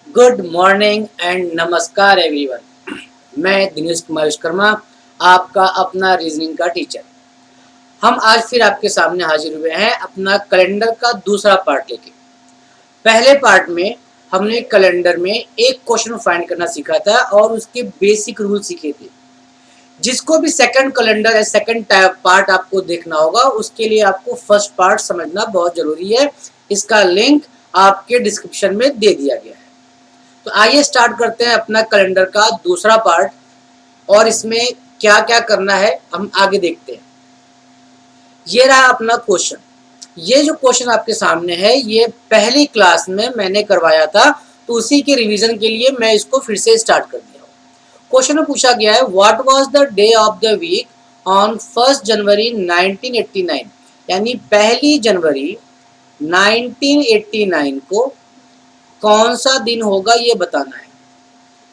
Good morning and नमस्कार everyone. मैं दिनेश कुमार विश्वकर्मा, आपका अपना रीजनिंग का टीचर। हम आज फिर आपके सामने हाजिर हुए हैं अपना कैलेंडर का दूसरा पार्ट लेके। पहले पार्ट में हमने कैलेंडर में एक क्वेश्चन फाइंड करना सीखा था और उसके बेसिक रूल सीखे थे। जिसको भी सेकंड कैलेंडर या सेकंड पार्ट आपको देखना होगा, उसके लिए आपको फर्स्ट पार्ट समझना बहुत जरूरी है। इसका लिंक आपके डिस्क्रिप्शन में दे दिया गया है। तो आइए स्टार्ट करते हैं अपना कैलेंडर का दूसरा पार्ट, और इसमें क्या क्या करना है हम आगे देखते हैं। ये रहा अपना क्वेश्चन। ये जो क्वेश्चन आपके सामने है, ये पहली क्लास में मैंने करवाया था, तो उसी के रिवीजन के लिए मैं इसको फिर से स्टार्ट कर दिया हूँ। क्वेश्चन में पूछा गया है, what was the day of the week on 1 January 1989, यानी 1 जनवरी 1989 को कौन सा दिन होगा ये बताना है।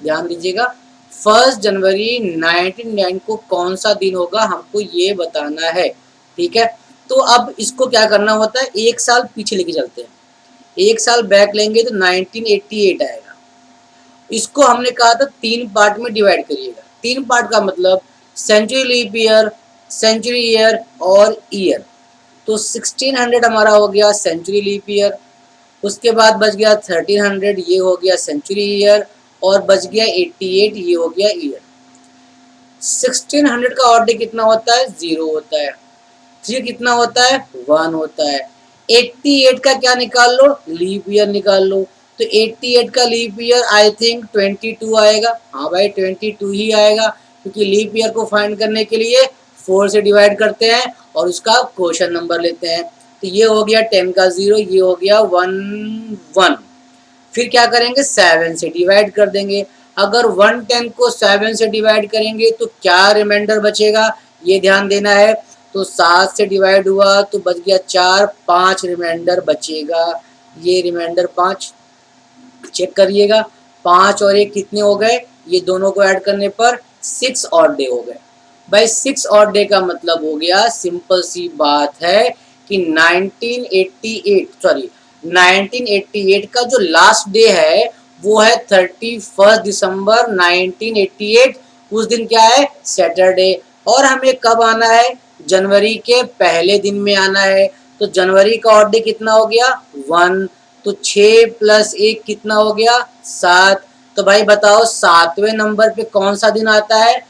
ध्यान दीजिएगा, 1 जनवरी 1999 को कौन सा दिन होगा हमको ये बताना है। ठीक है, तो अब इसको क्या करना होता है, एक साल पीछे लेके चलते हैं। एक साल बैक लेंगे तो 1988 आएगा। इसको हमने कहा था 3 पार्ट में डिवाइड करिएगा। 3 पार्ट का मतलब century leap year, century year और ईयर। तो 1600 हमारा हो गया सेंचुरी लीप ईयर, उसके बाद बच गया 1300, ये हो गया सेंचुरी ईयर, और बच गया 88, ये हो गया ईयर। 1600 का ऑड डे कितना होता है, 0 होता है। 3 कितना होता है, 1 होता है। 88 का क्या निकाल लो, लीप ईयर निकाल लो। तो 88 का लीप ईयर आई थिंक 22 आएगा। हाँ भाई, 22 ही आएगा, क्योंकि लीप ईयर को फाइंड करने के लिए 4 से डिवाइड करते हैं और उसका क्वेश्चन नंबर लेते हैं। तो ये हो गया 10 का 0, ये हो गया 1 फिर क्या करेंगे, 7 से डिवाइड कर देंगे। अगर 110 को 7 से डिवाइड करेंगे तो क्या रिमाइंडर बचेगा, ये ध्यान देना है। तो 7 से डिवाइड हुआ तो बच गया 4, 5 रिमाइंडर बचेगा। ये रिमाइंडर 5 चेक करिएगा। 5 और 1 कितने हो गए, ये दोनों को ऐड करने पर 6 ऑड डे हो गए। भाई 6 ऑड डे का मतलब हो गया, सिंपल सी बात है कि 1988 का जो लास्ट डे है वो है 31 दिसंबर 1988। उस दिन क्या है, सैटरडे। और हमें कब आना है, जनवरी के पहले दिन में आना है। तो जनवरी का ऑड डे कितना हो गया, 1। तो 6 + 1 कितना हो गया, 7। तो भाई बताओ 7वें नंबर पे कौन सा दिन आता है।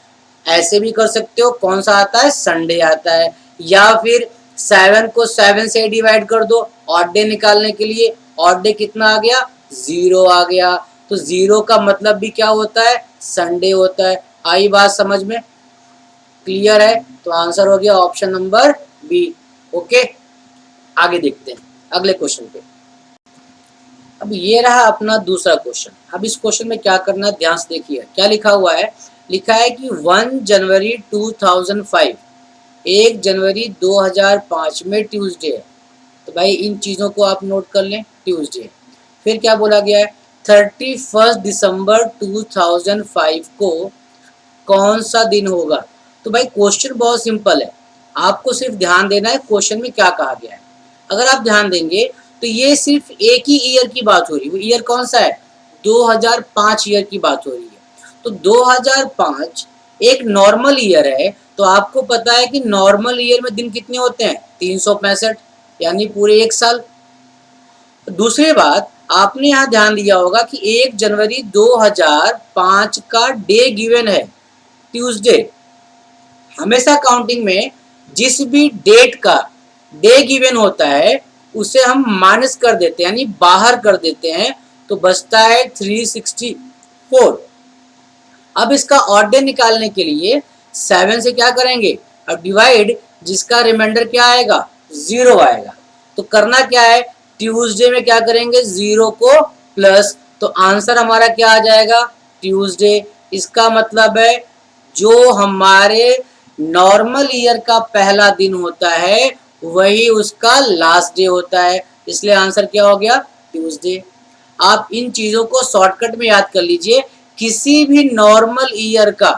ऐसे भी कर सकते हो, कौन सा आता है, संडे आता है। या फिर 7 को 7 से डिवाइड कर दो ऑड डे निकालने के लिए। ऑड डे कितना आ गया, 0 आ गया। तो 0 का मतलब भी क्या होता है, संडे होता है। आई बात समझ में, क्लियर है। तो आंसर हो गया ऑप्शन नंबर बी। ओके, आगे देखते हैं अगले क्वेश्चन पे। अब ये रहा अपना दूसरा क्वेश्चन। अब इस क्वेश्चन में क्या करना है, ध्यान से देखिए क्या लिखा हुआ है। लिखा है कि 1 जनवरी 2005, 1 जनवरी 2005 में ट्यूसडे है। तो भाई इन चीज़ों को आप नोट कर लें, ट्यूसडे। फिर क्या बोला गया है, 31 दिसंबर 2005 को कौन सा दिन होगा। तो भाई क्वेश्चन बहुत सिंपल है, आपको सिर्फ ध्यान देना है क्वेश्चन में क्या कहा गया है। अगर आप ध्यान देंगे तो ये सिर्फ एक ही ईयर की बात हो रही है। वो ईयर कौन सा है, 2005 ईयर की बात हो रही है। तो 2005 एक नॉर्मल ईयर है। तो आपको पता है कि नॉर्मल ईयर में दिन कितने होते हैं, 365, यानी पूरे एक साल। दूसरी बात, आपने यहाँ ध्यान दिया होगा कि 1 जनवरी 2005 का डे गिवन है ट्यूसडे। हमेशा काउंटिंग में जिस भी डेट का डे गिवन होता है उसे हम माइनस कर देते हैं, यानी बाहर कर देते हैं। तो बचता है 364। अब इसका ऑड डे निकालने के लिए 7 से क्या करेंगे, अब डिवाइड, जिसका रिमाइंडर क्या आएगा, 0 आएगा। तो करना क्या है, ट्यूसडे में क्या करेंगे, 0 को प्लस। तो आंसर हमारा क्या आ जाएगा, ट्यूसडे। इसका मतलब है जो हमारे नॉर्मल ईयर का पहला दिन होता है वही उसका लास्ट डे होता है, इसलिए आंसर क्या हो गया, ट्यूसडे। आप इन चीज़ों को शॉर्टकट में याद कर लीजिए। किसी भी नॉर्मल ईयर का,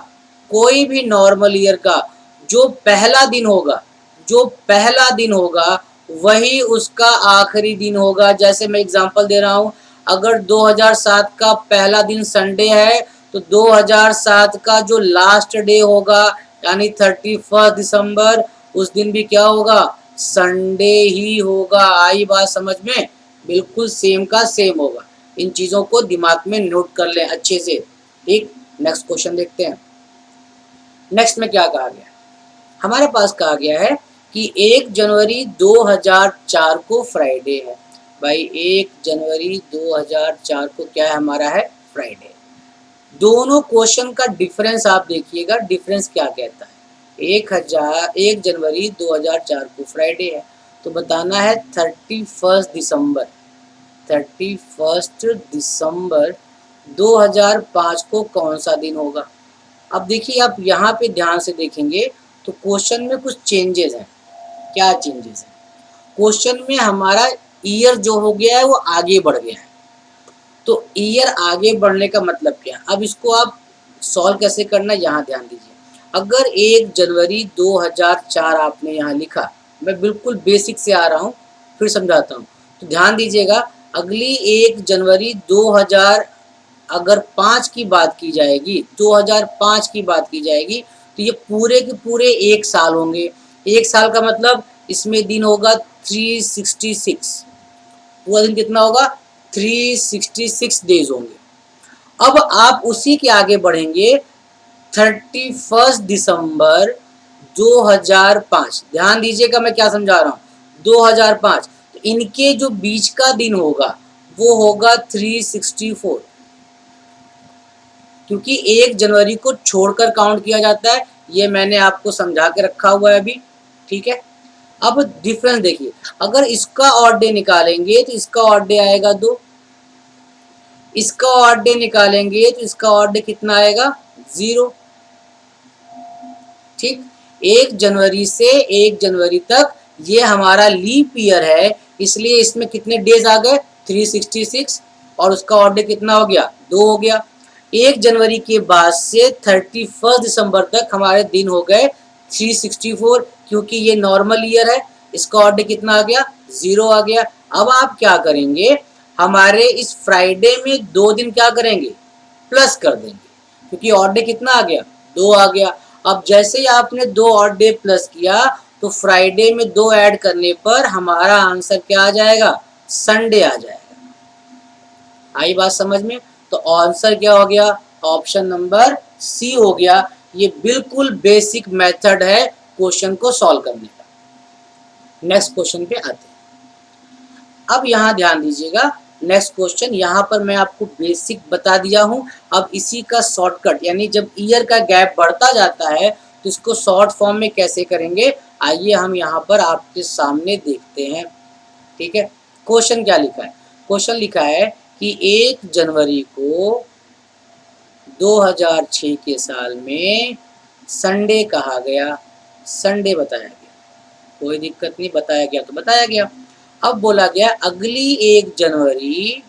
कोई भी नॉर्मल ईयर का जो पहला दिन होगा, जो पहला दिन होगा वही उसका आखिरी दिन होगा। जैसे मैं एग्जांपल दे रहा हूँ, अगर 2007 का पहला दिन संडे है तो 2007 का जो लास्ट डे होगा यानी 31 दिसंबर, उस दिन भी क्या होगा, संडे ही होगा। आई बात समझ में, बिल्कुल सेम का सेम होगा। इन चीजों को दिमाग में नोट कर लें अच्छे से। ठीक, नेक्स्ट क्वेश्चन देखते हैं। नेक्स्ट में क्या कहा गया है, हमारे पास कहा गया है कि 1 जनवरी 2004 को फ्राइडे है। भाई 1 जनवरी 2004 को क्या है, हमारा है फ्राइडे। दोनों क्वेश्चन का डिफरेंस आप देखिएगा, डिफरेंस क्या कहता है। 1 जनवरी 2004 को फ्राइडे है तो बताना है 31 दिसंबर, 31 दिसंबर 2005 को कौन सा दिन होगा। अब देखिए, आप यहाँ पे ध्यान से देखेंगे तो क्वेश्चन में कुछ चेंजेस हैं। क्या चेंजेस हैं, क्वेश्चन में हमारा ईयर जो हो गया है वो आगे बढ़ गया है। तो ईयर आगे बढ़ने का मतलब क्या, अब इसको आप सॉल्व कैसे करना, यहाँ ध्यान दीजिए। अगर 1 जनवरी 2004 आपने यहाँ लिखा, मैं बिल्कुल बेसिक से आ रहा हूँ, फिर समझाता हूँ, तो ध्यान दीजिएगा। अगली 1 जनवरी 2000 अगर 5 की बात की जाएगी, 2005 की बात की जाएगी, तो ये पूरे के पूरे 1 साल होंगे। 1 साल का मतलब इसमें दिन होगा 366, पूरा दिन कितना होगा, 366 डेज होंगे। अब आप उसी के आगे बढ़ेंगे 31 दिसंबर 2005, ध्यान दीजिएगा मैं क्या समझा रहा हूँ, 2005, तो इनके जो बीच का दिन होगा वो होगा 364, क्योंकि 1 जनवरी को छोड़कर काउंट किया जाता है। ये मैंने आपको समझा के रखा हुआ है अभी, ठीक है। अब डिफरेंस देखिए, अगर इसका ऑड डे निकालेंगे तो इसका ऑड डे आएगा 2, इसका ऑड डे निकालेंगे तो इसका ऑड डे कितना आएगा, 0। ठीक, 1 जनवरी से 1 जनवरी तक ये हमारा लीप ईयर है, इसलिए इसमें कितने डेज आ गए, 366, और उसका ऑड डे कितना हो गया, 2 हो गया। 1 जनवरी के बाद से 31 दिसंबर तक हमारे दिन हो गए 364, क्योंकि ये नॉर्मल ईयर है, इसका ऑड डे कितना आ गया, 0 आ गया। अब आप क्या करेंगे, हमारे इस फ्राइडे में 2 दिन क्या करेंगे, प्लस कर देंगे, क्योंकि ऑड डे कितना आ गया, 2 आ गया। अब जैसे ही आपने 2 ऑड डे प्लस किया तो फ्राइडे में 2 ऐड करने पर हमारा आंसर क्या आ जाएगा, संडे आ जाएगा। आई बात समझ में, तो आंसर क्या हो गया, ऑप्शन नंबर सी हो गया। ये बिल्कुल बेसिक मेथड है क्वेश्चन को सॉल्व करने का। नेक्स्ट क्वेश्चन पे आते हैं। अब यहाँ ध्यान दीजिएगा, नेक्स्ट क्वेश्चन, यहाँ पर मैं आपको बेसिक बता दिया हूँ। अब इसी का शॉर्टकट, यानी जब ईयर का गैप बढ़ता जाता है तो इसको शॉर्ट फॉर्म में कैसे करेंगे, आइए हम यहाँ पर आपके सामने देखते हैं। ठीक है, क्वेश्चन क्या लिखा है, क्वेश्चन लिखा है कि 1 जनवरी को 2006 के साल में संडे कहा गया, संडे बताया गया, कोई दिक्कत नहीं, बताया गया तो बताया गया। अब बोला गया अगली 1 जनवरी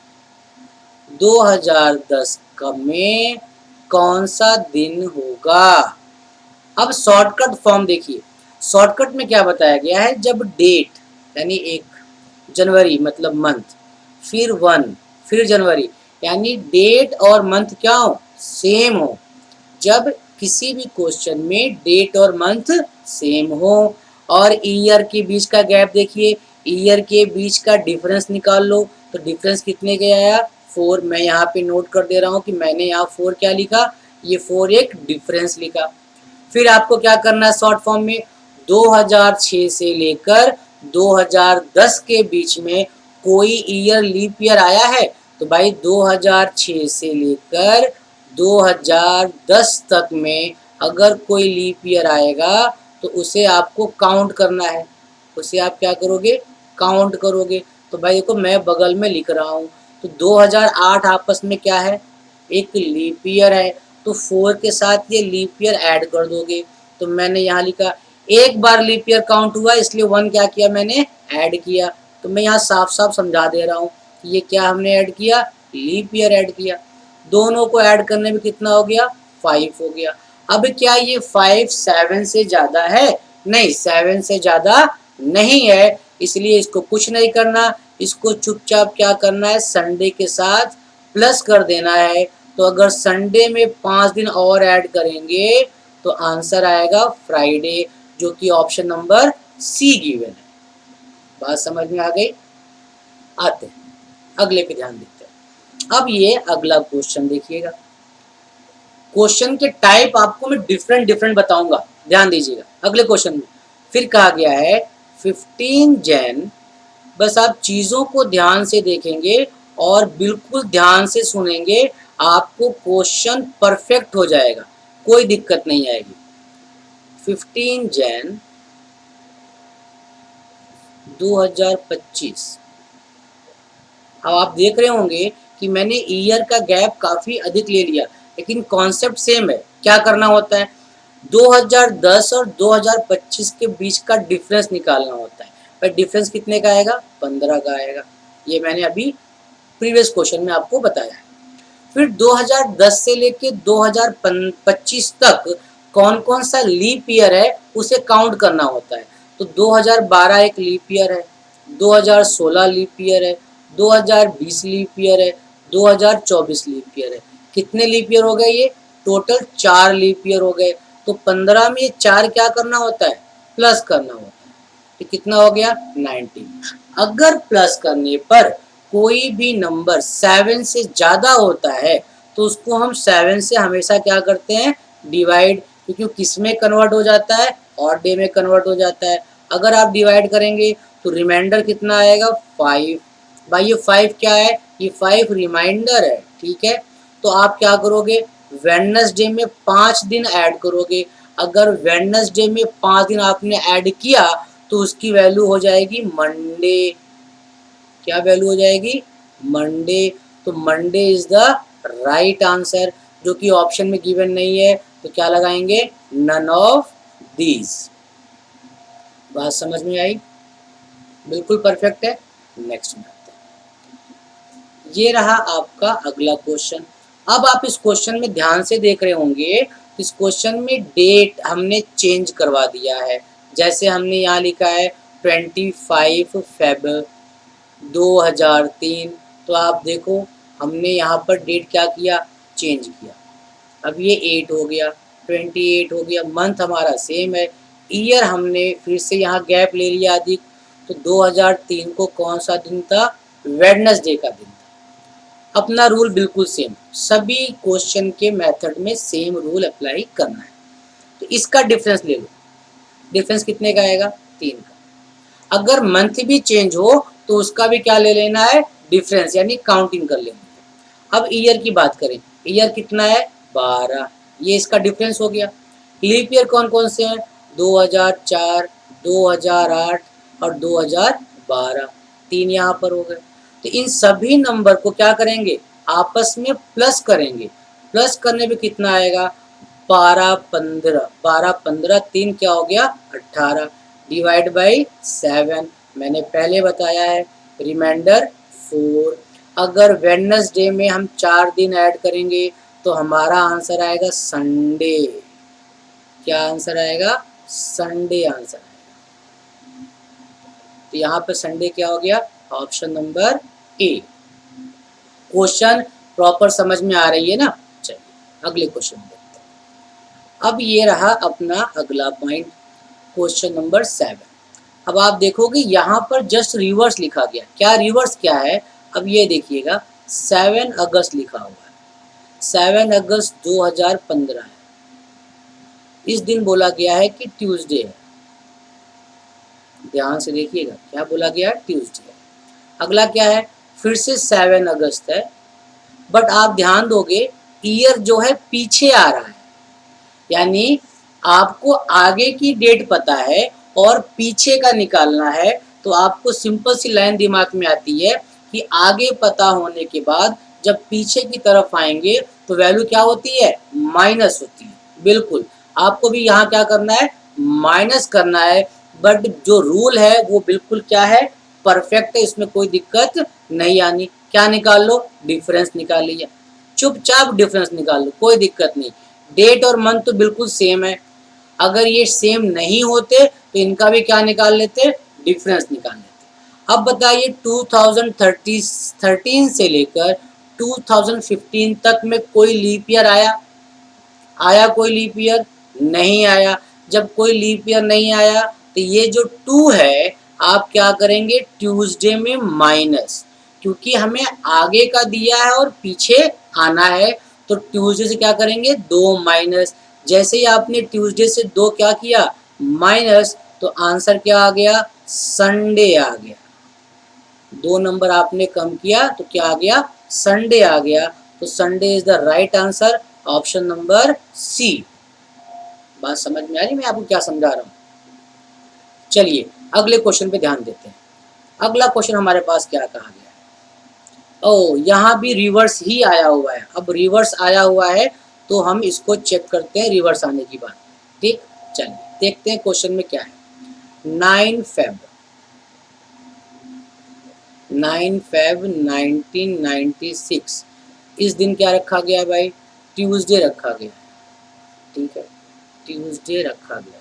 2010 में कौन सा दिन होगा। अब शॉर्टकट फॉर्म देखिए, शॉर्टकट में क्या बताया गया है, जब डेट यानी 1 जनवरी मतलब मंथ, फिर 1, फिर जनवरी, यानी डेट और मंथ क्या हो, सेम हो। जब किसी भी क्वेश्चन में डेट और मंथ सेम हो और ईयर के बीच का गैप देखिए, ईयर के बीच का डिफरेंस निकाल लो, तो डिफरेंस कितने के आया, 4। मैं यहाँ पे नोट कर दे रहा हूँ कि मैंने यहाँ 4 क्या लिखा, ये 4 एक डिफरेंस लिखा। फिर आपको क्या करना है, शॉर्ट फॉर्म में 2006 से लेकर 2010 के बीच में कोई ईयर लीप ईयर आया है, तो भाई 2006 से लेकर 2010 तक में अगर कोई लीप ईयर आएगा तो उसे आपको काउंट करना है, उसे आप क्या करोगे, काउंट करोगे। तो भाई देखो मैं बगल में लिख रहा हूँ, तो 2008 आपस में क्या है, एक लीप ईयर है, तो 4 के साथ ये लीप ईयर ऐड कर दोगे। तो मैंने यहाँ लिखा एक बार लीप ईयर काउंट हुआ, इसलिए 1 क्या किया, मैंने ऐड किया। तो मैं यहाँ साफ साफ समझा दे रहा हूँ, ये क्या हमने ऐड किया, लीप ईयर ऐड किया। दोनों को ऐड करने में कितना हो गया, 5 हो गया। अब क्या ये 5 7 से ज़्यादा है, नहीं 7 से ज़्यादा नहीं है, इसलिए इसको कुछ नहीं करना, इसको चुपचाप क्या करना है, संडे के साथ प्लस कर देना है। तो अगर संडे में 5 दिन और ऐड करेंगे तो आंसर आएगा फ्राइडे, जो कि ऑप्शन नंबर सी गिवन है। बात समझ में आ गई? आते हैं अगले पे ध्यान देते हैं। अब ये अगला क्वेश्चन देखिएगा। क्वेश्चन के टाइप आपको मैं डिफरेंट डिफरेंट बताऊंगा, ध्यान दीजिएगा। अगले क्वेश्चन में फिर कहा गया है 15 जैन, बस आप चीज़ों को ध्यान से देखेंगे और बिल्कुल ध्यान से सुनेंगे, आपको क्वेश्चन परफेक्ट हो जाएगा, कोई दिक्कत नहीं आएगी। 15 जैन 2025। अब आप देख रहे होंगे कि मैंने ईयर का गैप काफ़ी अधिक ले लिया, लेकिन कॉन्सेप्ट सेम है। क्या करना होता है, 2010 और 2025 के बीच का डिफरेंस निकालना होता है। पर डिफरेंस कितने का आएगा, 15 का आएगा। ये मैंने अभी प्रीवियस क्वेश्चन में आपको बताया है। फिर 2010 से लेके 2025 तक कौन कौन सा लीप ईयर है उसे काउंट करना होता है। तो 2012 एक लीप ईयर है, 2016 लीप ईयर है, 2020 लीप ईयर है, 2024 लीप ईयर है। कितने लीप ईयर हो गए ये, टोटल 4 लीप ईयर हो गए। तो 15 में 4 क्या करना होता है, प्लस करना होता है। तो कितना हो गया, 19। अगर प्लस करने पर कोई भी नंबर 7 से ज़्यादा होता है तो उसको हम 7 से हमेशा क्या करते हैं, डिवाइड, क्योंकि किस में कन्वर्ट हो जाता है, ऑड डे में कन्वर्ट हो जाता है। अगर आप डिवाइड करेंगे तो रिमाइंडर कितना आएगा, 5। भाई ये 5 क्या है, ये 5 रिमाइंडर है, ठीक है। तो आप क्या करोगे, वेडनेसडे में 5 दिन ऐड करोगे। अगर वेडनेसडे में 5 दिन आपने ऐड किया तो उसकी वैल्यू हो जाएगी मंडे। क्या वैल्यू हो जाएगी, मंडे। तो Monday is the right answer, जो कि ऑप्शन में गिवन नहीं है। तो क्या लगाएंगे, नन ऑफ दीज। बात समझ में आई, बिल्कुल परफेक्ट है। नेक्स्ट में आते हैं। ये रहा आपका अगला क्वेश्चन। अब आप इस क्वेश्चन में ध्यान से देख रहे होंगे, इस क्वेश्चन में डेट हमने चेंज करवा दिया है। जैसे हमने यहाँ लिखा है 25 फेब 2003, तो आप देखो हमने यहाँ पर डेट क्या किया, चेंज किया। अब ये 8 हो गया, 28 हो गया, मंथ हमारा सेम है। ईयर हमने फिर से यहाँ गैप ले लिया अधिक, तो 2003 को कौन सा दिन था, वेडनेसडे का दिन था। अपना रूल बिल्कुल सेम, सभी क्वेश्चन के मेथड में सेम रूल अप्लाई करना है। तो इसका डिफरेंस ले लो, डिफरेंस कितने का आएगा, 3 का। अगर मंथ भी चेंज हो तो उसका भी क्या ले लेना है, डिफरेंस, यानी काउंटिंग कर लेना है। अब ईयर की बात करें, ईयर कितना है, 12, ये इसका डिफरेंस हो गया। लीप ईयर कौन कौन से हैं, 2004, 2008 और 2012, 3 यहाँ पर हो गए। तो इन सभी नंबर को क्या करेंगे, आपस में प्लस करेंगे। प्लस करने पे कितना आएगा, 12 15, 12 15, 3 क्या हो गया, 18, डिवाइड बाई 7, मैंने पहले बताया है, रिमाइंडर 4। अगर वेडनेसडे में हम 4 दिन ऐड करेंगे तो हमारा आंसर आएगा संडे। क्या आंसर आएगा, संडे आंसर आएगा। तो यहाँ पे संडे क्या हो गया, option number A. Question proper समझ में आ रही है ना। चलिए अगले क्वेश्चन देखते हैं। अब ये रहा अपना अगला पॉइंट, क्वेश्चन नंबर 7। अब आप देखोगे यहाँ पर जस्ट रिवर्स लिखा गया। क्या रिवर्स क्या है, अब ये देखिएगा, 7 अगस्त लिखा हुआ है। 7 अगस्त 2015 है। इस दिन बोला गया है कि ट्यूसडे है। ध्यान से देखिएगा, क्या बोला गया है, ट्यूसडे है। अगला क्या है, फिर से 7 अगस्त है, बट आप ध्यान दोगे ईयर जो है पीछे आ रहा है, यानी आपको आगे की डेट पता है और पीछे का निकालना है। तो आपको सिंपल सी लाइन दिमाग में आती है कि आगे पता होने के बाद जब पीछे की तरफ आएंगे तो वैल्यू क्या होती है, माइनस होती है। बिल्कुल आपको भी यहाँ क्या करना है, माइनस करना है। बट जो रूल है वो बिल्कुल क्या है, परफेक्ट है, इसमें कोई दिक्कत नहीं आनी। क्या निकाल लो, डिफरेंस निकाल लिया, चुपचाप डिफरेंस निकाल लो, कोई दिक्कत नहीं। डेट और मंथ तो बिल्कुल सेम है। अगर ये सेम नहीं होते तो इनका भी क्या निकाल लेते, डिफरेंस निकाल लेते। अब बताइए 2013 से लेकर 2015 तक में कोई लीप ईयर आया कोई लीप ईयर नहीं आया। जब कोई लीप ईयर नहीं आया तो ये जो 2 है आप क्या करेंगे ट्यूसडे में माइनस, क्योंकि हमें आगे का दिया है और पीछे आना है तो ट्यूसडे से क्या करेंगे 2 माइनस। जैसे ही आपने ट्यूसडे से 2 क्या किया माइनस, तो आंसर क्या आ गया संडे आ गया। 2 नंबर आपने कम किया तो क्या आ गया संडे आ गया। तो Sunday is the right answer, option number C. बात समझ में आ रही मैं आपको क्या समझा रहा हूँ। चलिए अगले क्वेश्चन पे ध्यान देते हैं। अगला क्वेश्चन हमारे पास क्या कहा गया है। ओ यहाँ भी रिवर्स ही आया हुआ है। अब रिवर्स आया हुआ है तो हम इसको चेक करते हैं रिवर्स आने की बात। ठीक, चलिए देखते हैं क्वेश्चन में क्या है। 9 Feb 1996 इस दिन क्या रखा गया भाई ट्यूसडे रखा गया है। ठीक है ट्यूसडे रखा गया है।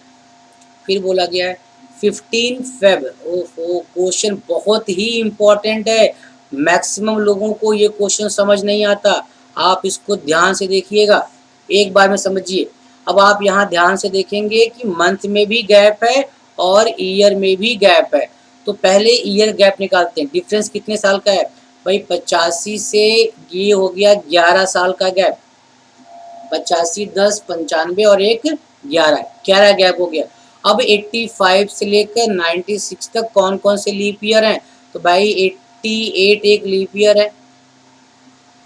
फिर बोला गया है 15 Feb। ओहो क्वेश्चन बहुत ही इम्पोर्टेंट है, मैक्सिमम लोगों को ये क्वेश्चन समझ नहीं आता। आप इसको ध्यान से देखिएगा, एक बार में समझिए। अब आप यहाँ ध्यान से देखेंगे कि मंथ में भी गैप है और ईयर में भी गैप है। तो पहले ईयर गैप निकालते हैं। डिफरेंस कितने साल का है भाई 85 से ये हो गया 11 साल का गैप। 85 10 95 और एक 11 गैप हो गया। अब 85 से लेकर 96 तक कौन कौन से लीप ईयर हैं तो भाई 88 एक लीप ईयर है,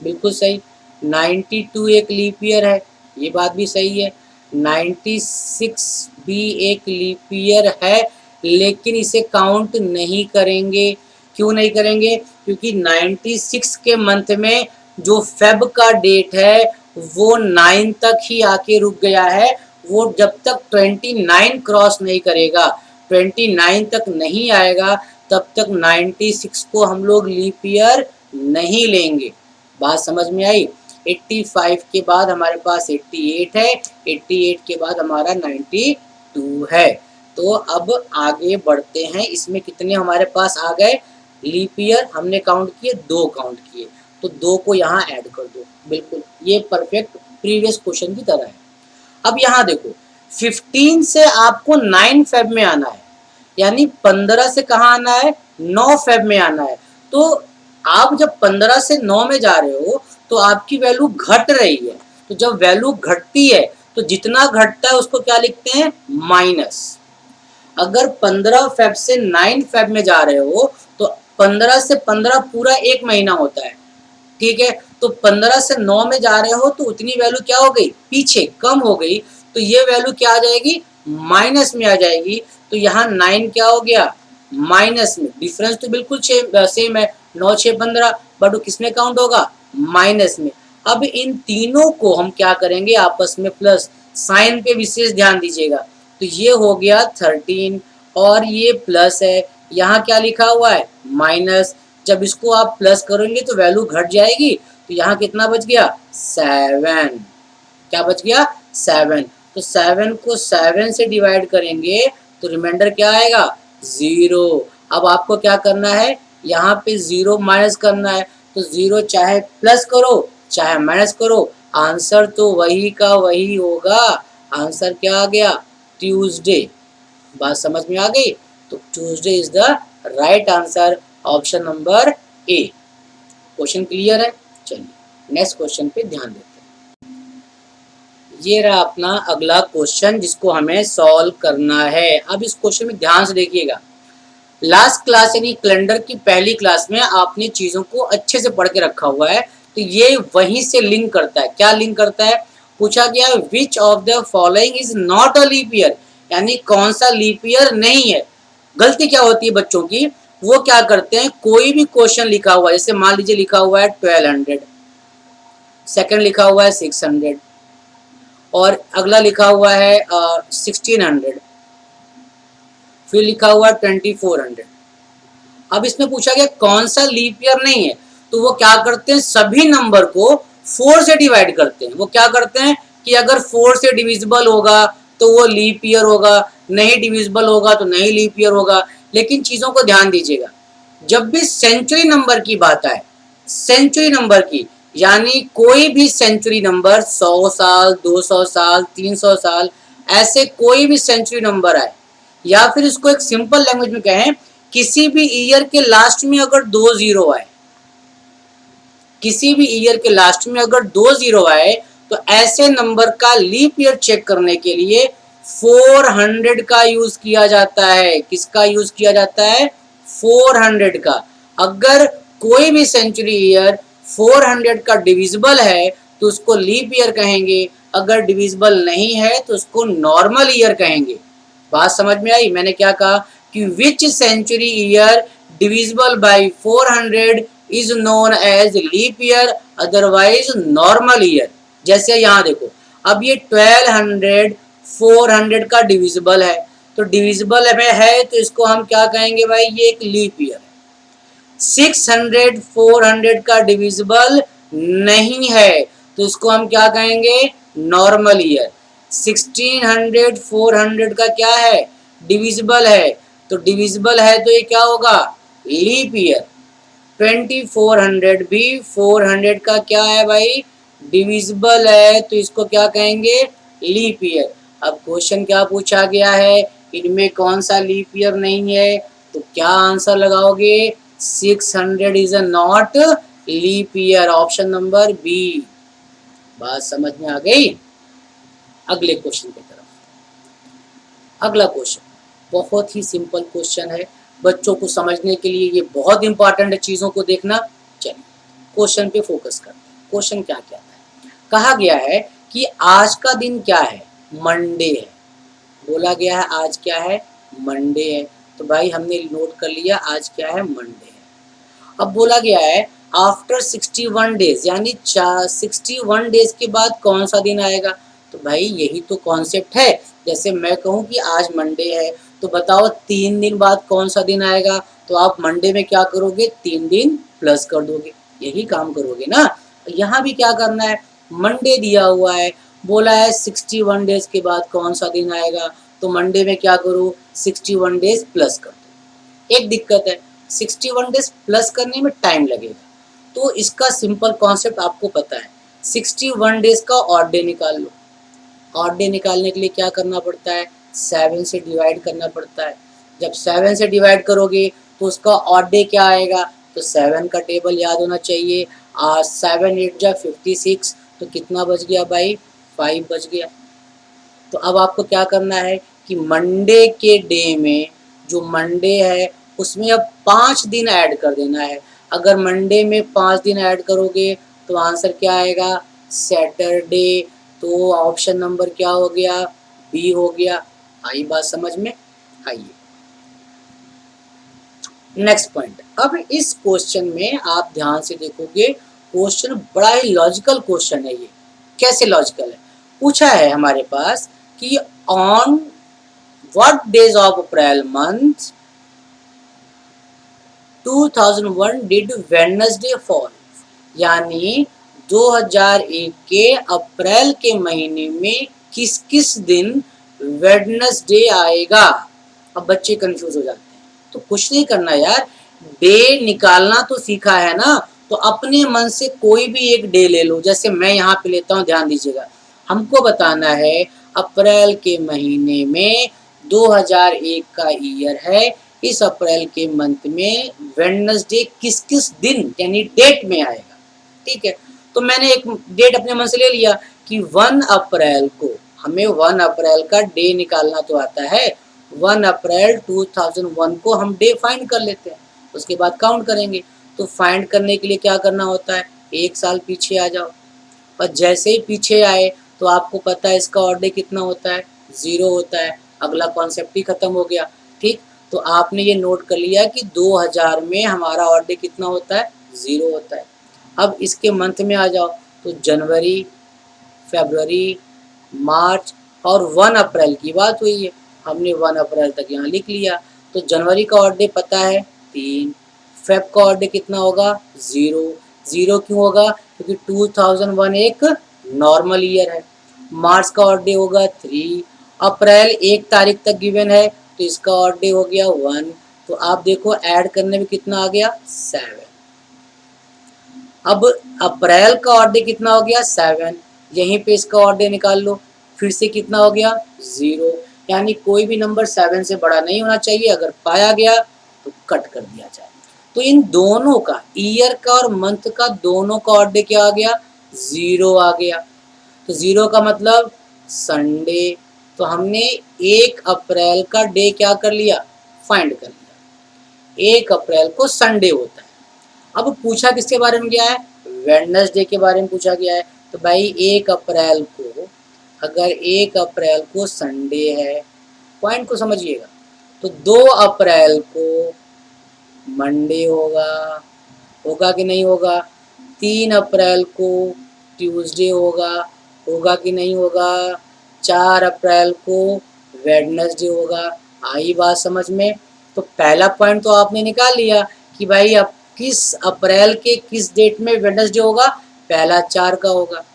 बिल्कुल सही। 92 एक लीप ईयर है, ये बात भी सही है। 96 भी एक लीप ईयर है लेकिन इसे काउंट नहीं करेंगे। क्यों नहीं करेंगे? क्योंकि 96 के मंथ में जो फेब का डेट है वो 9 तक ही आके रुक गया है। वो जब तक 29 क्रॉस नहीं करेगा, 29 तक नहीं आएगा, तब तक 96 को हम लोग लीप ईयर नहीं लेंगे। बात समझ में आई? 85 के बाद हमारे पास 88 है, 88 के बाद हमारा 92 है। तो अब आगे बढ़ते हैं। इसमें कितने हमारे पास आ गए लीप ईयर? हमने काउंट किए 2 काउंट किए, तो 2 को यहाँ ऐड कर दो। बिल्कुल ये परफेक्ट प्रीवियस क्वेश्चन की तरह है। अब यहाँ देखो 15 से आपको 9 फेब में आना है, यानी 15 से कहाँ आना है 9 फेब में आना है। तो आप जब 15 से 9 में जा रहे हो तो आपकी वैल्यू घट रही है। तो जब वैल्यू घटती है तो जितना घटता है उसको क्या लिखते हैं माइनस। अगर 15 फेब से 9 फेब में जा रहे हो तो 15 से 15 पूरा एक महीना होता है। ठीक है, तो 15 से 9 में जा रहे हो तो उतनी वैल्यू क्या हो गई पीछे कम हो गई, तो ये वैल्यू क्या आ जाएगी माइनस में आ जाएगी। तो यहाँ 9 क्या हो गया माइनस में। डिफरेंस तो बिल्कुल सेम है 9 6 15, बट किस में काउंट होगा माइनस में। अब इन तीनों को हम क्या करेंगे आपस में प्लस, साइन पे विशेष ध्यान दीजिएगा। तो ये हो गया 13 और ये प्लस है, यहाँ क्या लिखा हुआ है माइनस। जब इसको आप प्लस करेंगे तो वैल्यू घट जाएगी, तो यहाँ कितना बच गया 7। क्या बच गया 7। तो 7 को 7 से डिवाइड करेंगे तो रिमाइंडर क्या आएगा 0। अब आपको क्या करना है यहाँ पे 0 माइनस करना है। तो 0 चाहे प्लस करो चाहे माइनस करो, आंसर तो वही का वही होगा। आंसर क्या आ गया ट्यूसडे। बात समझ में आ गई? तो Tuesday is the right answer, option number A. Question clear है? चलिए नेक्स्ट क्वेश्चन पे ध्यान देते हैं। ये रहा अपना अगला क्वेश्चन जिसको हमें सॉल्व करना है। अब इस क्वेश्चन में ध्यान से देखिएगा। लास्ट क्लास यानी कैलेंडर की पहली क्लास में आपने चीज़ों को अच्छे से पढ़ के रखा हुआ है, तो ये वहीं से लिंक करता है। क्या लिंक करता है? पूछा गया which of the following is not a leap year, यानी कौन सा लीप ईयर नहीं है। गलती क्या होती है बच्चों की, वो क्या करते हैं कोई भी क्वेश्चन लिखा हुआ है, जैसे मान लीजिए लिखा हुआ है 1200, सेकंड लिखा हुआ है 600 और अगला लिखा हुआ है 1600, फिर लिखा हुआ 2400। अब इसमें पूछा गया कौन सा लीप ईयर नहीं है, तो वो क्या करते हैं सभी नंबर को 4 से डिवाइड करते हैं। वो क्या करते हैं कि अगर 4 से डिविजिबल होगा तो वो लीप ईयर होगा, नहीं डिविजिबल होगा तो नहीं लीप ईयर होगा। लेकिन चीज़ों को ध्यान दीजिएगा, जब भी सेंचुरी नंबर की बात आए, सेंचुरी नंबर की, यानी कोई भी सेंचुरी नंबर 100 साल, 200 साल, 300 साल, ऐसे कोई भी सेंचुरी नंबर आए, या फिर इसको एक सिंपल लैंग्वेज में कहें, किसी भी ईयर के लास्ट में अगर 2 जीरो आए, किसी भी ईयर के लास्ट में अगर 2 जीरो आए, तो ऐसे नंबर का लीप ईयर चेक करने के लिए 400 का यूज किया जाता है। किसका यूज किया जाता है? 400 का। अगर कोई भी सेंचुरी ईयर 400 का डिविजिबल है तो उसको लीप ईयर कहेंगे, अगर डिविजिबल नहीं है तो उसको नॉर्मल ईयर कहेंगे। बात समझ में आई? मैंने क्या कहा कि which century year divisible by 400 is known as leap year, otherwise normal year. जैसे यहाँ देखो, अब ये 1200 400 का डिविजिबल है, तो डिविजिबल में है तो इसको हम क्या कहेंगे भाई? ये एक लीप ईयर है। 600 400 का डिविजिबल नहीं है तो इसको हम क्या कहेंगे? Normal year. 1600 400 का क्या है? डिविजिबल है, तो डिविजिबल है तो ये क्या होगा? Leap year. 2400 भी 400 का क्या है भाई? डिविजिबल है, तो इसको क्या कहेंगे? Leap year. अब क्वेश्चन क्या पूछा गया है? इनमें कौन सा लीप ईयर नहीं है? तो क्या आंसर लगाओगे? 600 is a not leap year, option number B. बात समझ में आ गई? अगले क्वेश्चन की तरफ। अगला क्वेश्चन बहुत ही सिंपल क्वेश्चन है, बच्चों को समझने के लिए ये बहुत इंपॉर्टेंट है चीजों को देखना। चलिए क्वेश्चन पे फोकस करते हैं। क्वेश्चन क्या कहता है? कहा गया है कि आज का दिन क्या है? मंडे है। बोला गया है आज क्या है? मंडे है। तो भाई हमने नोट कर लिया आज क्या है? मंडे है। अब बोला गया है आफ्टर 61 डेज, यानी 61 डेज के बाद कौन सा दिन आएगा? तो भाई यही तो कॉन्सेप्ट है। जैसे मैं कहूँ कि आज मंडे है, तो बताओ 3 दिन बाद कौन सा दिन आएगा? तो आप मंडे में क्या करोगे? 3 दिन प्लस कर दोगे, यही काम करोगे ना। यहाँ भी क्या करना है? मंडे दिया हुआ है, बोला है 61 डेज के बाद कौन सा दिन आएगा, तो मंडे में क्या करो? 61 डेज प्लस कर दो। एक दिक्कत है, 61 डेज प्लस करने में टाइम लगेगा, तो इसका सिंपल कॉन्सेप्ट आपको पता है। 61 डेज का ऑड डे निकाल लो। ऑड डे निकालने के लिए क्या करना पड़ता है? 7 से डिवाइड करना पड़ता है। जब 7 से डिवाइड करोगे तो उसका ऑड डे क्या आएगा? तो 7 का टेबल याद होना चाहिए। 7 8 जा 56, तो कितना बच गया भाई? 5 बच गया। तो अब आपको क्या करना है कि मंडे के डे में, जो मंडे है उसमें अब 5 दिन ऐड कर देना है। अगर मंडे में 5 दिन ऐड करोगे तो आंसर क्या आएगा? सैटरडे। तो ऑप्शन नंबर क्या हो गया? बी हो गया। आई बात समझ में? आइए नेक्स्ट पॉइंट। अब इस क्वेश्चन में आप ध्यान से देखोगे, क्वेश्चन बड़ा ही लॉजिकल क्वेश्चन है। ये कैसे लॉजिकल है? पूछा है हमारे पास कि on what days of April month 2001 did Wednesday fall, यानी 2001 के अप्रैल के महीने में किस किस दिन वेडनेसडे आएगा। अब बच्चे कंफ्यूज हो जाते हैं, तो कुछ नहीं करना यार, डे निकालना तो सीखा है ना, तो अपने मन से कोई भी एक डे ले लो। जैसे मैं यहाँ पे लेता हूँ, ध्यान दीजिएगा, हमको बताना है अप्रैल के महीने में 2001 का ईयर है, इस अप्रैल के मंथ में वेडनेसडे किस किस दिन यानी डेट में आएगा। ठीक है, तो मैंने एक डेट अपने मन से ले लिया कि 1 अप्रैल को, हमें 1 अप्रैल का डे निकालना तो आता है। 1 अप्रैल 2001 को हम डे फाइंड कर लेते हैं, उसके बाद काउंट करेंगे। तो फाइंड करने के लिए क्या करना होता है? 1 साल पीछे आ जाओ, और जैसे ही पीछे आए तो आपको पता है इसका ऑड डे कितना होता है? 0 होता है। अगला कॉन्सेप्ट ही खत्म हो गया। ठीक, तो आपने ये नोट कर लिया कि 2000 में हमारा ऑड डे कितना होता है? 0 होता है। अब इसके मंथ में आ जाओ, तो जनवरी, फरवरी, मार्च और 1 अप्रैल की बात हुई है, हमने 1 अप्रैल तक यहाँ लिख लिया। तो जनवरी का ऑड डे पता है 3, फेब का ऑड डे कितना होगा? 0। 0 क्यों होगा? क्योंकि 2001 एक नॉर्मल ईयर है। मार्च का ऑड डे होगा 3, अप्रैल 1 तारीख तक गिवन है तो इसका ऑड डे हो गया 1, तो आप देखो ऐड करने में कितना आ गया 7। अब अप्रैल का ऑड डे कितना हो गया 7, यहीं पे इसका ऑड डे निकाल लो, फिर से कितना हो गया 0, यानी कोई भी नंबर 7 से बड़ा नहीं होना चाहिए, अगर पाया गया तो कट कर दिया जाए। तो इन दोनों का, ईयर का और मंथ का, दोनों का ऑड डे क्या आ गया 0 आ गया। तो 0 का मतलब संडे। तो हमने 1 अप्रैल का डे क्या कर लिया, फाइंड कर लिया। 1 अप्रैल को संडे होता है। अब पूछा किसके बारे में गया है, वेडनेसडे के बारे में पूछा गया है। तो भाई 1 अप्रैल को, अगर 1 अप्रैल को संडे है, पॉइंट को समझिएगा, तो 2 अप्रैल को मंडे होगा, होगा कि नहीं होगा। 3 अप्रैल को ट्यूसडे होगा, होगा कि नहीं होगा। 4 अप्रैल को वेडनेसडे होगा। आई बात समझ में। तो पहला पॉइंट तो आपने निकाल लिया कि भाई अब किस अप्रैल के किस डेट में वेडनेसडे होगा, पहला 4 का होगा।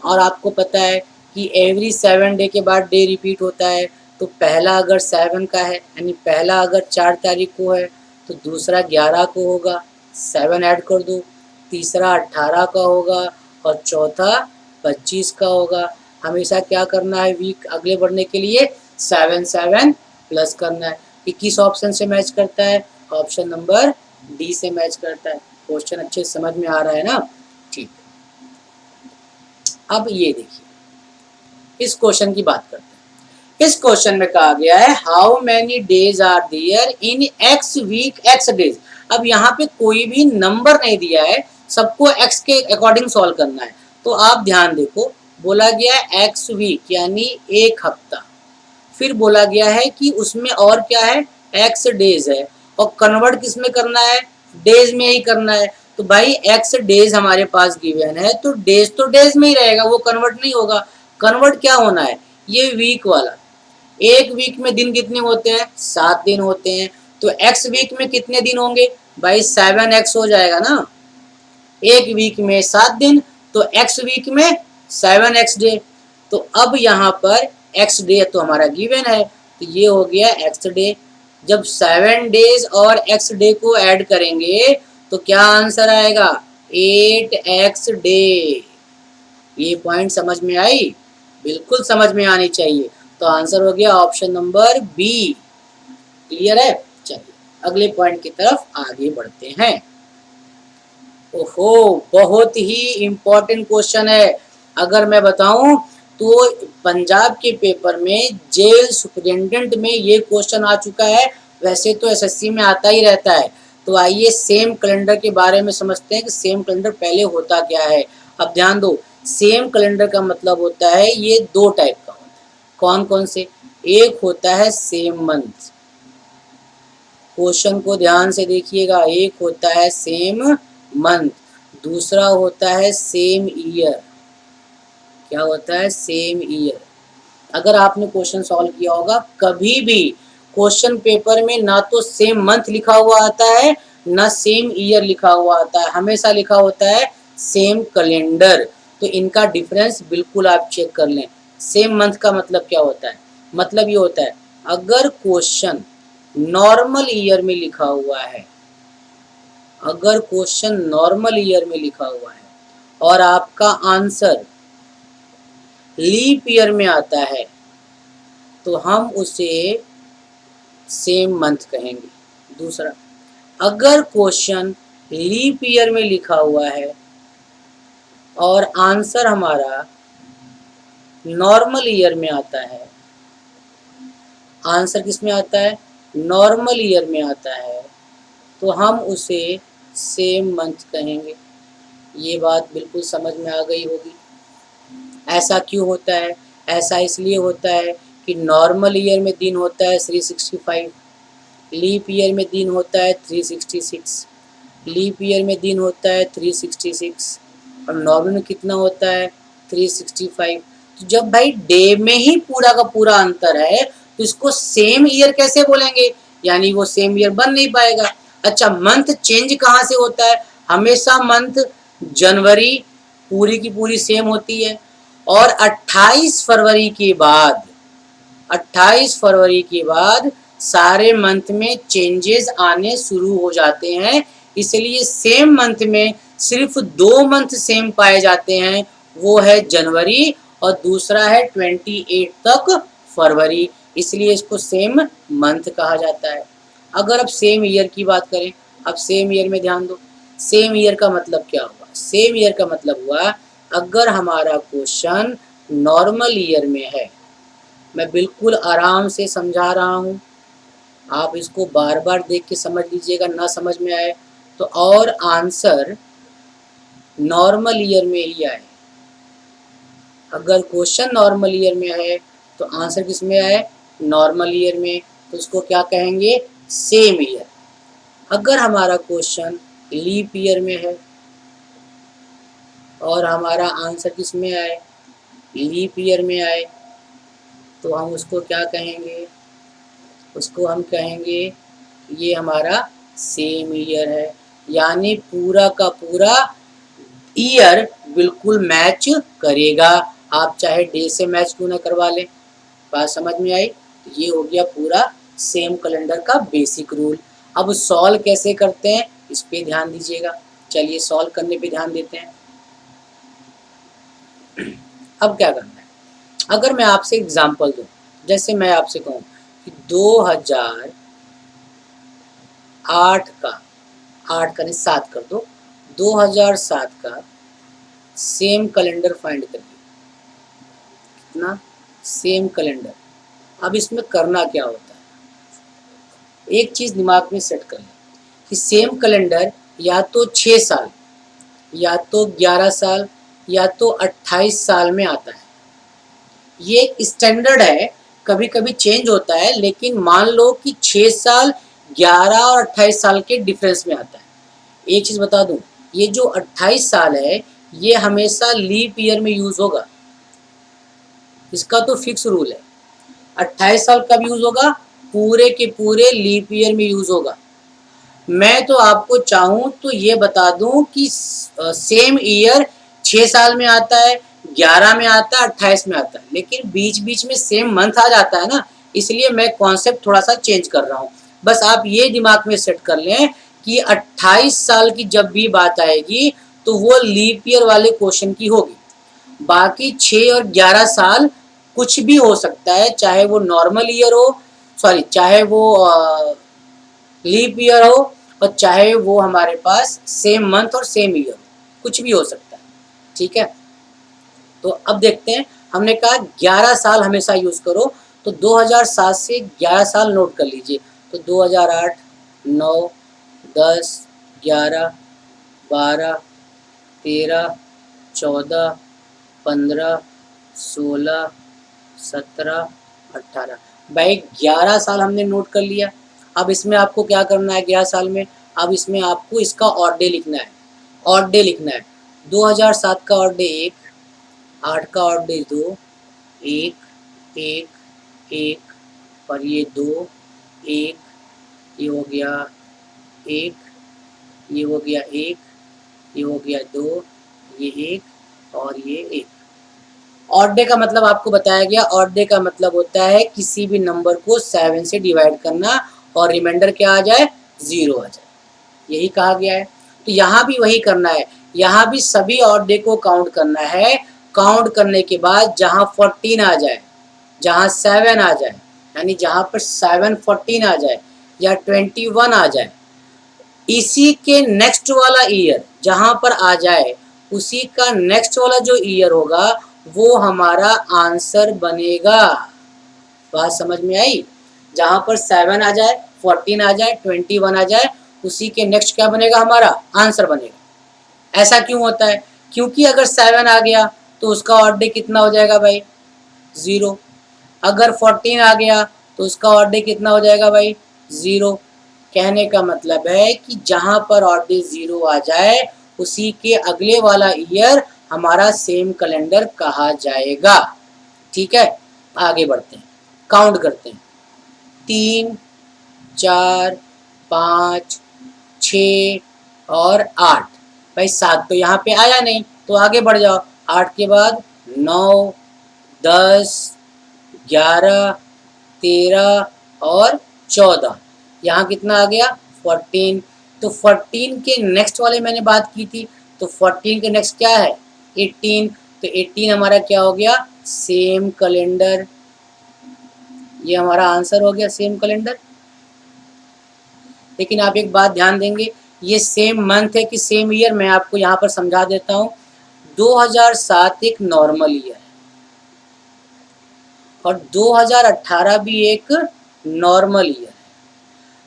और आपको पता है कि एवरी 7 डे के बाद डे रिपीट होता है। तो पहला अगर 7 का है, यानी पहला अगर 4 तारीख को है, तो दूसरा 11 को होगा, 7 ऐड कर दो। तीसरा 18 का होगा और चौथा 25 का होगा। हमेशा क्या करना है, वीक आगे बढ़ने के लिए 7 7 प्लस करना है। ये किस ऑप्शन से मैच करता है, ऑप्शन नंबर डी से मैच करता है। क्वेश्चन अच्छे समझ में आ रहा है ना, ठीक। अब ये देखिए, इस क्वेश्चन की बात करते हैं। इस क्वेश्चन में कहा गया है how many days are there in x week x days. अब यहाँ पे कोई भी नंबर नहीं दिया है, सबको एक्स के अकॉर्डिंग सॉल्व करना है। तो आप ध्यान देखो, बोला गया है एक्स वीक यानी 1 हफ्ता, फिर बोला गया है कि उसमें और क्या है, एक्स डेज है, और कन्वर्ट किस में करना है, डेज में ही करना है। तो भाई एक्स डेज हमारे पास गिवन है, तो डेज में ही रहेगा, वो कन्वर्ट नहीं होगा। कन्वर्ट क्या होना है, ये वीक वाला। एक वीक में दिन कितने होते हैं, 7 दिन होते हैं। तो एक्स वीक में कितने दिन होंगे भाई, 7x हो जाएगा ना। एक वीक में 7 दिन, तो एक्स वीक में 7x डे। तो अब यहाँ पर एक्स डे तो हमारा गिवन है, तो ये हो गया एक्स डे। जब 7 डेज और एक्स डे को ऐड करेंगे तो क्या आंसर आएगा, 8x डे। ये पॉइंट समझ में आई, बिल्कुल समझ में आनी चाहिए। तो आंसर हो गया ऑप्शन नंबर बी। क्लियर है। चलिए अगले पॉइंट की तरफ आगे बढ़ते हैं। ओहो, बहुत ही इंपॉर्टेंट क्वेश्चन है। अगर मैं बताऊं तो पंजाब के पेपर में जेल सुपरिटेंडेंट में ये क्वेश्चन आ चुका है। वैसे तो एसएससी में आता ही रहता है। तो आइए सेम कैलेंडर के बारे में समझते हैं कि सेम कैलेंडर पहले होता क्या है। अब ध्यान दो, सेम कैलेंडर का मतलब होता है ये 2 टाइप का होता है। कौन कौन से, एक होता है सेम मंथ, क्वेश्चन को ध्यान से देखिएगा, एक होता है सेम मंथ, दूसरा होता है सेम ईयर। क्या होता है, सेम ईयर। अगर आपने क्वेश्चन सॉल्व किया होगा, कभी भी क्वेश्चन पेपर में ना तो सेम मंथ लिखा हुआ आता है ना सेम ईयर लिखा हुआ आता है, हमेशा लिखा होता है सेम कैलेंडर। तो इनका डिफरेंस बिल्कुल आप चेक कर लें। सेम मंथ का मतलब क्या होता है, मतलब ये होता है अगर क्वेश्चन नॉर्मल ईयर में लिखा हुआ है, अगर क्वेश्चन नॉर्मल ईयर में लिखा हुआ है और आपका आंसर लीप ईयर में आता है, तो हम उसे सेम मंथ कहेंगे। दूसरा, अगर क्वेश्चन लीप ईयर में लिखा हुआ है और आंसर हमारा नॉर्मल ईयर में आता है, आंसर किस में आता है, नॉर्मल ईयर में आता है, तो हम उसे सेम मंथ कहेंगे। ये बात बिल्कुल समझ में आ गई होगी। ऐसा क्यों होता है, ऐसा इसलिए होता है कि नॉर्मल ईयर में दिन होता है 365, लीप ईयर में दिन होता है 366, लीप ईयर में दिन होता है 366 और नॉर्मल में कितना होता है 365। तो जब भाई डे में ही पूरा का पूरा अंतर है तो इसको सेम ईयर कैसे बोलेंगे, यानी वो सेम ईयर बन नहीं पाएगा। अच्छा, मंथ चेंज कहाँ से होता है, हमेशा मंथ जनवरी पूरी की पूरी सेम होती है और 28 फरवरी के बाद सारे मंथ में चेंजेस आने शुरू हो जाते हैं। इसलिए सेम मंथ में सिर्फ 2 मंथ सेम पाए जाते हैं, वो है जनवरी और दूसरा है 28 तक फरवरी, इसलिए इसको सेम मंथ कहा जाता है। अगर अब सेम ईयर की बात करें, अब सेम ईयर में ध्यान दो, सेम ईयर का मतलब क्या हुआ? सेम ईयर का मतलब हुआ अगर हमारा क्वेश्चन नॉर्मल ईयर में है, मैं बिल्कुल आराम से समझा रहा हूँ, आप इसको बार बार देख के समझ लीजिएगा, ना समझ में आए तो, और आंसर नॉर्मल ईयर में ही आए। अगर क्वेश्चन नॉर्मल ईयर में है तो आंसर किस में आए? नॉर्मल ईयर में, तो उसको क्या कहेंगे? Same year. अगर हमारा क्वेश्चन लीप ईयर में है और हमारा आंसर किस में आए? लीप ईयर में आए, तो हम उसको क्या कहेंगे? उसको हम कहेंगे ये हमारा सेम ईयर है, यानी पूरा का पूरा ईयर बिल्कुल मैच करेगा, आप चाहे डे से मैच क्यों ना करवा लें। बात समझ में आई? तो ये हो गया पूरा सेम कैलेंडर का बेसिक रूल। अब सॉल्व कैसे करते हैं इस पे ध्यान दीजिएगा। चलिए सॉल्व करने पे ध्यान देते हैं। अब क्या करना है, अगर मैं आपसे एग्जांपल दूं, जैसे मैं आपसे कहूं कि 2008 का, 8 का नहीं 7 कर दो, 2007 का सेम कैलेंडर फाइंड करिए। कितना? Same calendar. अब इसमें करना क्या होता है, एक चीज़ दिमाग में सेट कर लें कि सेम कैलेंडर या तो 6 साल, या तो 11 साल, या तो 28 साल में आता है। ये एक स्टैंडर्ड है, कभी कभी चेंज होता है, लेकिन मान लो कि 6 साल, 11 और 28 साल के डिफरेंस में आता है। एक चीज़ बता दूं, ये जो 28 साल है ये हमेशा लीप ईयर में यूज़ होगा, इसका तो फिक्स रूल है। 28 साल कब यूज़ होगा? पूरे के पूरे लीप ईयर में यूज़ होगा। मैं तो आपको चाहूँ तो ये बता दूं कि सेम ईयर 6 साल में आता है, 11 में आता है, 28 में आता है, लेकिन बीच बीच में सेम मंथ आ जाता है ना, इसलिए मैं कॉन्सेप्ट थोड़ा सा चेंज कर रहा हूँ। बस आप ये दिमाग में सेट कर लें कि 28 साल की जब भी बात आएगी तो वो लीप ईयर वाले क्वेश्चन की होगी। बाकी 6 और 11 साल कुछ भी हो सकता है, चाहे वो नॉर्मल ईयर हो, सॉरी चाहे वो लीप ईयर हो, और चाहे वो हमारे पास सेम मंथ और सेम ईयर हो, कुछ भी हो सकता है। ठीक है, तो अब देखते हैं। हमने कहा 11 साल हमेशा यूज़ करो, तो 2007 से 11 साल नोट कर लीजिए। तो 2008, 9, 10, 11, 12, 13, 14, 15, 16, 17, 18। भाई 11 साल हमने नोट कर लिया। अब इसमें आपको क्या करना है 11 साल में? अब इसमें आपको इसका ऑड डे लिखना है, ऑड डे लिखना है। 2007 का ऑड डे 1, 8 का ऑड डे 2, 1, 1, 1, और ये 2, 1, ये हो गया 1, ये हो गया 1, ये हो गया 2, ये 1 और ये 1। ऑड डे का मतलब आपको बताया गया, ऑड डे का मतलब होता है किसी भी नंबर को 7 से डिवाइड करना और रिमाइंडर क्या आ जाए? 0 आ जाए, यही कहा गया है। तो यहाँ भी वही करना है, यहाँ भी सभी ऑड डे को काउंट करना है। काउंट करने के बाद जहाँ 14 आ जाए, जहाँ 7 आ जाए, यानी जहाँ पर 7 14 आ जाए या 21 आ जाए, इसी के नेक्स्ट वाला ईयर जहाँ पर आ जाए, उसी का नेक्स्ट वाला जो ईयर होगा वो हमारा आंसर बनेगा। बात समझ में आई? जहाँ पर 7 आ जाए, 14 आ जाए, 21 आ जाए, उसी के नेक्स्ट क्या बनेगा? हमारा आंसर बनेगा। ऐसा क्यों होता है? क्योंकि अगर 7 आ गया तो उसका ऑड डे कितना हो जाएगा भाई? 0। अगर 14 आ गया तो उसका ऑड डे कितना हो जाएगा भाई? 0। कहने का मतलब है कि जहाँ पर ऑड डे 0 आ जाए, उसी के अगले वाला ईयर हमारा सेम कैलेंडर कहा जाएगा। ठीक है, आगे बढ़ते हैं, काउंट करते हैं। 3, 4, 5, 6 और 8। भाई 7 तो यहाँ पे आया नहीं, तो आगे बढ़ जाओ। 8 के बाद 9, 10, 11, 13 और 14, यहाँ कितना आ गया 14। तो 14 के नेक्स्ट वाले मैंने बात की थी, तो 14 के नेक्स्ट क्या है 18, तो 18 हमारा क्या हो गया सेम कैलेंडर, ये हमारा आंसर हो गया सेम कैलेंडर। लेकिन आप एक बात ध्यान देंगे, ये सेम मंथ है कि सेम ईयर, मैं आपको यहाँ पर समझा देता हूँ। 2007 एक नॉर्मल ईयर है और 2018 भी एक नॉर्मल ईयर है,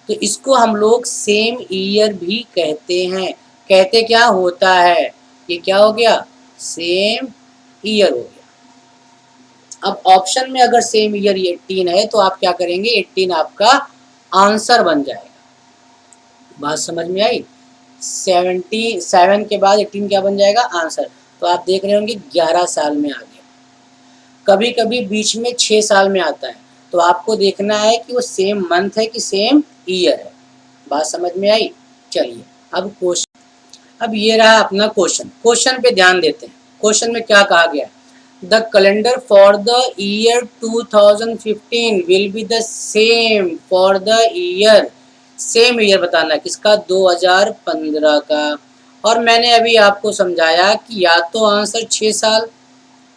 तो इसको हम लोग सेम ईयर भी कहते हैं। कहते क्या होता है, ये क्या हो गया सेम ईयर हो गया। अब ऑप्शन में अगर सेम ईयर 18 है तो आप क्या करेंगे, 18 आपका आंसर बन जाएगा। बात समझ में आई? 77 के बाद 18 क्या बन जाएगा आंसर। तो आप देख रहे होंगे 11 साल में आ गया। कभी कभी बीच में 6 साल में आता है, तो आपको देखना है कि वो सेम मंथ है कि सेम ईयर है। बात समझ में आई? चलिए अब क्वेश्चन, अब ये रहा अपना क्वेश्चन। क्वेश्चन पे ध्यान देते हैं। क्वेश्चन में क्या कहा गया, the calendar for the year 2015 will be the same for the year, same year बताना किसका 2015 का। और मैंने अभी आपको समझाया कि या तो आंसर 6 साल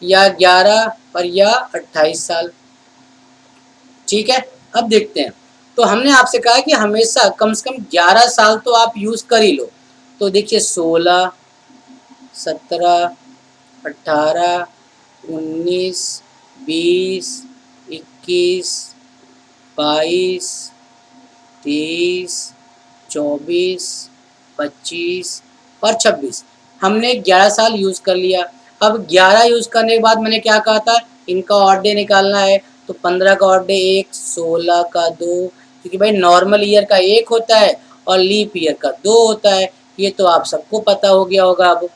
या 11 और या 28 साल। ठीक है, अब देखते हैं। तो हमने आपसे कहा कि हमेशा कम से कम 11 साल तो आप यूज़ कर ही लो। तो देखिए 16, 17, 18, 19, 20, 21, 22, 23, 24, 25 और 26, हमने 11 साल यूज़ कर लिया। अब 11 यूज़ करने के बाद मैंने क्या कहा था, इनका ऑड डे निकालना है। तो 15 का ऑड डे 1, 16 का 2, क्योंकि भाई नॉर्मल ईयर का 1 होता है और लीप ईयर का 2 होता है। ये तो आप सबको पता हो गया होगा अब,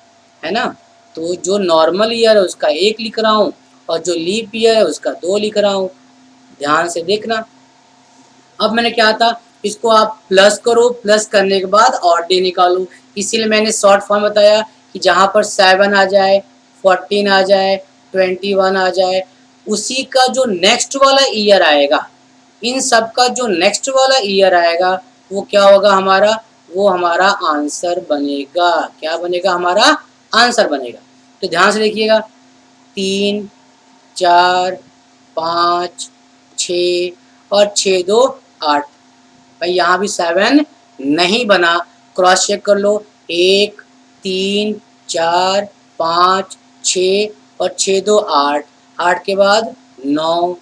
है ना। तो जो नॉर्मल ईयर है उसका 1 लिख रहा हूँ और जो लीप ईयर है उसका 2 लिख रहा हूँ। ध्यान से देखना। अब मैंने क्या था, इसको आप प्लस करो, प्लस करने के बाद ऑड डे निकालो। इसीलिए मैंने शॉर्ट फॉर्म बताया कि जहाँ पर 7 आ जाए, 14 आ जाए, 21 आ जाए, उसी का जो नेक्स्ट वाला ईयर आएगा, इन सब का जो नेक्स्ट वाला ईयर आएगा वो क्या होगा हमारा, वो हमारा आंसर बनेगा। क्या बनेगा, हमारा आंसर बनेगा। तो ध्यान से देखिएगा, 3, 4, 5, 6 और 6 2 8। भाई यहाँ भी 7 नहीं बना, क्रॉस चेक कर लो। 1, 3, 4, 5, 6 और 6 2 8, 8 के बाद 9,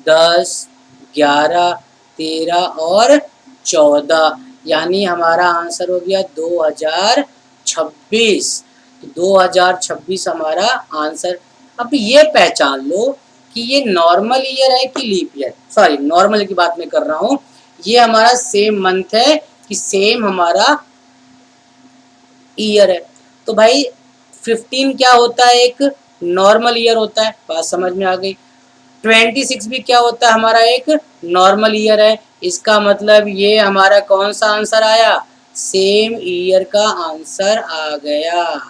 10, 11, 13 और 14, यानी हमारा आंसर हो गया 2026। तो 2026 हमारा आंसर। अब ये पहचान लो कि ये नॉर्मल ईयर है कि लीप ईयर, सॉरी नॉर्मल की बात मैं कर रहा हूँ। ये हमारा सेम मंथ है कि सेम हमारा ईयर है। तो भाई 15 क्या होता है, एक नॉर्मल ईयर होता है। बात समझ में आ गई। 26 भी क्या होता है, हमारा एक नॉर्मल ईयर है। इसका मतलब ये हमारा कौन सा आंसर आया, सेम ईयर का आंसर आ गया।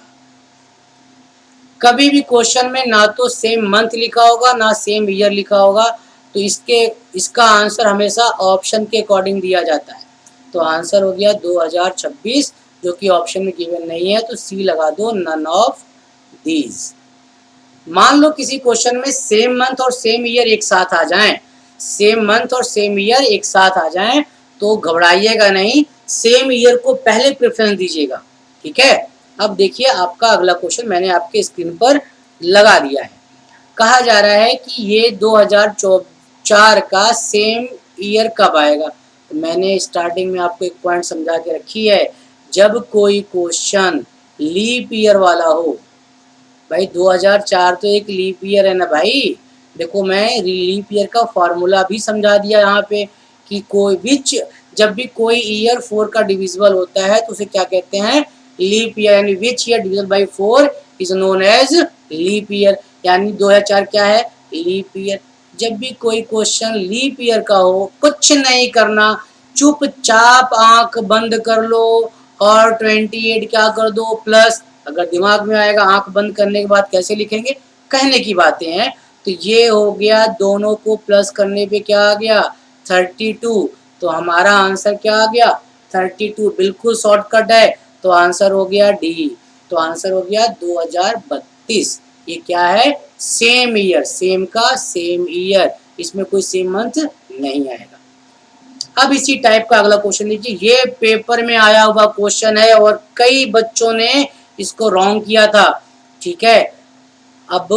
कभी भी क्वेश्चन में ना तो सेम मंथ लिखा होगा ना सेम ईयर लिखा होगा, तो इसका आंसर हमेशा ऑप्शन के अकॉर्डिंग दिया जाता है। तो आंसर हो गया 2026, जो कि ऑप्शन में गिवन नहीं है, तो सी लगा दो, नन ऑफ दीज। मान लो किसी क्वेश्चन में सेम मंथ और सेम ईयर एक साथ आ जाएं, सेम मंथ और सेम ईयर एक साथ आ जाएं, तो घबराइएगा नहीं, सेम ईयर को पहले प्रेफरेंस दीजिएगा। ठीक है। अब देखिए आपका अगला क्वेश्चन मैंने आपके स्क्रीन पर लगा दिया है। कहा जा रहा है कि ये 2004 का सेम ईयर कब आएगा। तो मैंने स्टार्टिंग में आपको एक पॉइंट समझा के रखी है, जब कोई क्वेश्चन लीप ईयर वाला हो। भाई 2004 तो एक लीप ईयर है ना भाई। देखो मैं लीप ईयर का फॉर्मूला भी समझा दिया यहाँ पे कि कोई भी जब भी कोई ईयर 4 का डिविजिबल होता है तो उसे क्या कहते हैं, लीप ईयर। यानी which year division by 4 is known as leap year. यानी 2004 क्या है, लीप ईयर। जब भी कोई क्वेश्चन लीप ईयर का हो, कुछ नहीं करना, चुपचाप आंख बंद कर लो और 28 क्या कर दो प्लस। अगर दिमाग में आएगा आंख बंद करने के बाद कैसे लिखेंगे, कहने की बातें हैं। तो ये हो गया, दोनों को प्लस करने पे क्या आ गया 32। तो हमारा आंसर क्या आ गया 32, बिल्कुल शॉर्टकट है। तो आंसर हो गया डी। तो आंसर हो गया 2032। ये क्या है सेम ईयर, सेम का सेम ईयर, इसमें कोई सेम मंथ नहीं आएगा। अब इसी टाइप का अगला क्वेश्चन लीजिए, ये पेपर में आया हुआ क्वेश्चन है और कई बच्चों ने इसको रॉन्ग किया था। ठीक है, अब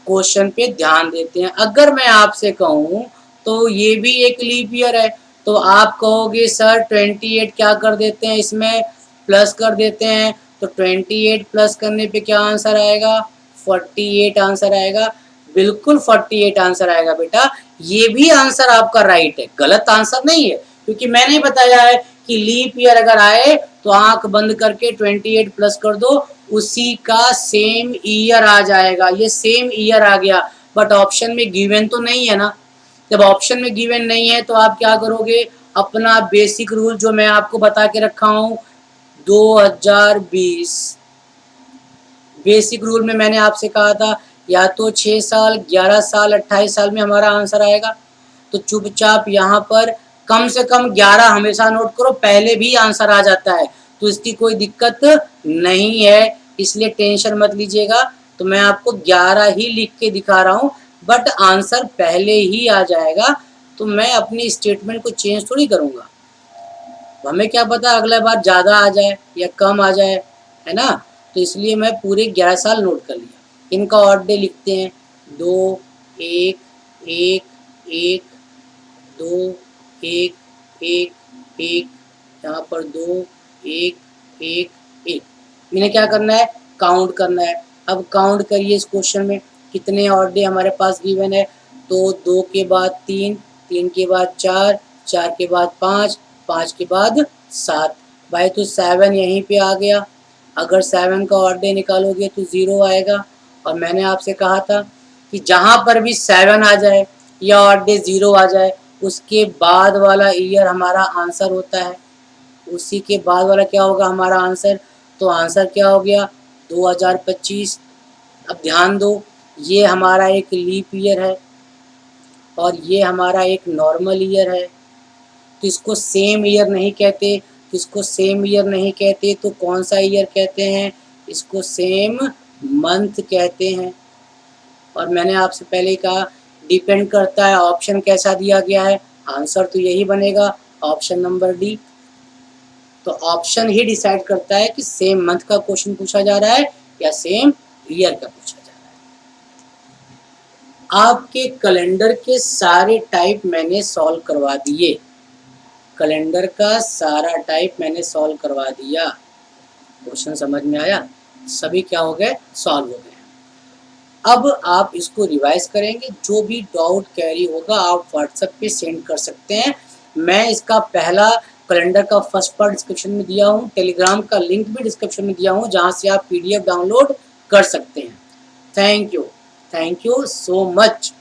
क्वेश्चन पे ध्यान देते हैं। अगर मैं आपसे कहूं तो ये भी एक लीप ईयर है, तो आप कहोगे सर 28 क्या कर देते हैं, इसमें प्लस कर देते हैं। तो 28 प्लस करने पे क्या आंसर आएगा 48 आंसर आएगा। बिल्कुल 48 आंसर आएगा बेटा। ये भी आंसर आपका राइट है, गलत आंसर नहीं है, क्योंकि मैंने बताया है कि लीप ईयर अगर आए तो आंख बंद करके 28 प्लस कर दो, उसी का सेम ईयर आ जाएगा। ये सेम ईयर आ गया, बट ऑप्शन में गिवन तो नहीं है ना। जब ऑप्शन में गिवन नहीं है तो आप क्या करोगे, अपना बेसिक रूल जो मैं आपको बता के रखा हूं 2020 बेसिक रूल में मैंने आपसे कहा था या तो 6 साल 11 साल 28 साल में हमारा आंसर आएगा। तो चुपचाप यहाँ पर कम से कम 11 हमेशा नोट करो, पहले भी आंसर आ जाता है, तो इसकी कोई दिक्कत नहीं है, इसलिए टेंशन मत लीजिएगा। तो मैं आपको 11 ही लिख के दिखा रहा हूँ, बट आंसर पहले ही आ जाएगा। तो मैं अपनी स्टेटमेंट को चेंज थोड़ी करूँगा, हमें क्या पता अगला बार ज़्यादा आ जाए या कम आ जाए, है ना। तो इसलिए मैं पूरे 11 साल नोट कर लिया। इनका ऑड डे लिखते हैं 2 1 1 1 2 1 1 1, यहाँ पर 2 1 1 1। मैंने क्या करना है काउंट करना है। अब काउंट करिए इस क्वेश्चन में कितने ऑड डे हमारे पास गिवन है। तो 2 के बाद 3, 3 के बाद 4, 4 के बाद 5, 5 के बाद 7। भाई तो 7 यहीं पे आ गया। अगर 7 का ऑड डे निकालोगे तो 0 आएगा। और मैंने आपसे कहा था कि जहाँ पर भी 7 आ जाए या ऑड डे 0 आ जाए, उसके बाद वाला ईयर हमारा आंसर होता है। उसी के बाद वाला क्या होगा हमारा आंसर। तो आंसर क्या हो गया 2025। अब ध्यान दो, ये हमारा एक लीप ईयर है और ये हमारा एक नॉर्मल ईयर है। तो इसको सेम ईयर नहीं कहते, इसको सेम ईयर नहीं कहते तो कौन सा ईयर कहते हैं, इसको सेम मंथ कहते हैं। और मैंने आपसे पहले कहा डिपेंड करता है ऑप्शन कैसा दिया गया है, आंसर तो यही बनेगा ऑप्शन नंबर डी। तो ऑप्शन ही डिसाइड करता है कि सेम मंथ का क्वेश्चन पूछा जा रहा है या सेम ईयर का पूछा जा रहा है। आपके कैलेंडर के सारे टाइप मैंने सॉल्व करवा दिए, कैलेंडर का सारा टाइप मैंने सॉल्व करवा दिया। क्वेश्चन समझ में आया, सभी क्या हो गए सॉल्व हो गए। अब आप इसको रिवाइज करेंगे, जो भी डाउट कैरी होगा आप व्हाट्सएप पे सेंड कर सकते हैं। मैं इसका पहला कैलेंडर का फर्स्ट पार्ट डिस्क्रिप्शन में दिया हूँ, टेलीग्राम का लिंक भी डिस्क्रिप्शन में दिया हूँ, जहाँ से आप PDF डाउनलोड कर सकते हैं। Thank you so much.